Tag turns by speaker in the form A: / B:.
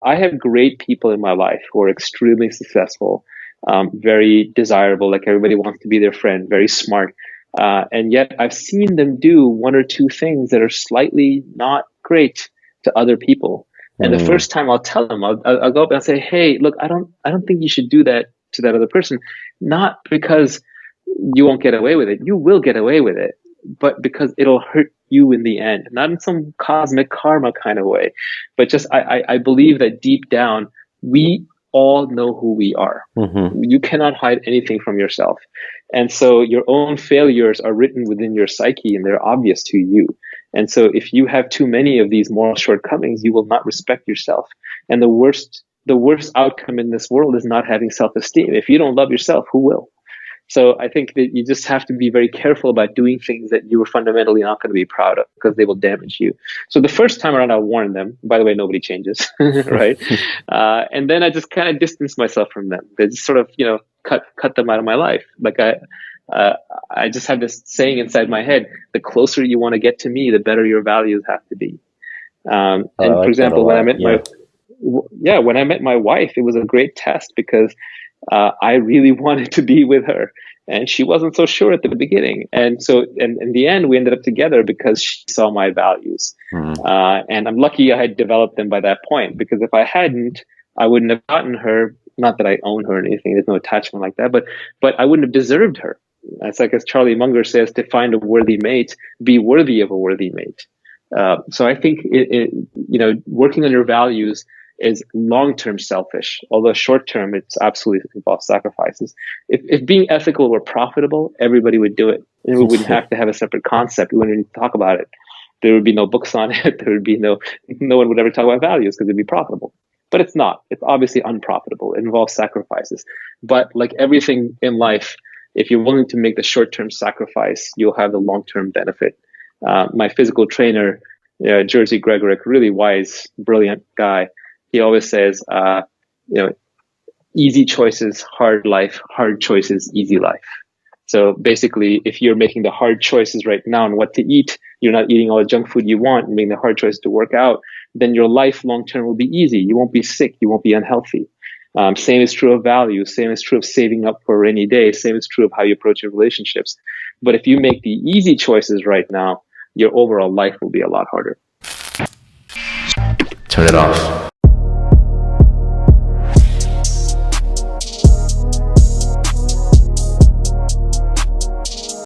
A: I have great people in my life who are extremely successful, very desirable, like everybody wants to be their friend, very smart. And yet I've seen them do one or two things that are slightly not great to other people. And the
B: Mm,
A: first time I'll tell them, I'll go up and I'll say, "Hey, look, I don't think you should do that to that other person. Not because you won't get away with it. You will get away with it, but because it'll hurt you in the end, not in some cosmic karma kind of way, but just I believe that deep down, we all know who we are.
B: hmm.
A: You cannot hide anything from yourself. And so your own failures are written within your psyche and they're obvious to you. And so if you have too many of these moral shortcomings, you will not respect yourself. And the worst outcome in this world is not having self-esteem. If you don't love yourself, who will? So I think that you just have to be very careful about doing things that you are fundamentally not going to be proud of because they will damage you. So the first time around, I warned them. By the way, nobody changes, right? And then I just kind of distanced myself from them. They just sort of, cut them out of my life. Uh, I just have this saying inside my head: the closer you want to get to me, the better your values have to be.
B: Oh, I
A: And for
B: like that a
A: example,
B: lot. Yeah.
A: when I met my wife, it was a great test because I really wanted to be with her. And she wasn't so sure at the beginning. And so, and in the end, we ended up together because she saw my values.
B: Mm,
A: And I'm lucky I had developed them by that point, because if I hadn't, I wouldn't have gotten her. Not that I own her or anything. There's no attachment like that, but I wouldn't have deserved her. It's like, as Charlie Munger says, to find a worthy mate, be worthy of a worthy mate. So I think working on your values is long-term selfish, although short-term it's absolutely involves sacrifices. If being ethical were profitable, everybody would do it, and we wouldn't have to have a separate concept. We wouldn't need to talk about it. There would be no books on it. There would be no one would ever talk about values because it'd be profitable. But it's not. It's obviously unprofitable. It involves sacrifices. But like everything in life, if you're willing to make the short-term sacrifice, you'll have the long-term benefit. My physical trainer, Jersey Gregorick, really wise, brilliant guy. He always says, easy choices, hard life, hard choices, easy life. So basically, if you're making the hard choices right now on what to eat, you're not eating all the junk food you want, and making the hard choice to work out, then your life long term will be easy. You won't be sick. You won't be unhealthy. Same is true of values. Same is true of saving up for a rainy day. Same is true of how you approach your relationships. But if you make the easy choices right now, your overall life will be a lot harder.
B: turn it off.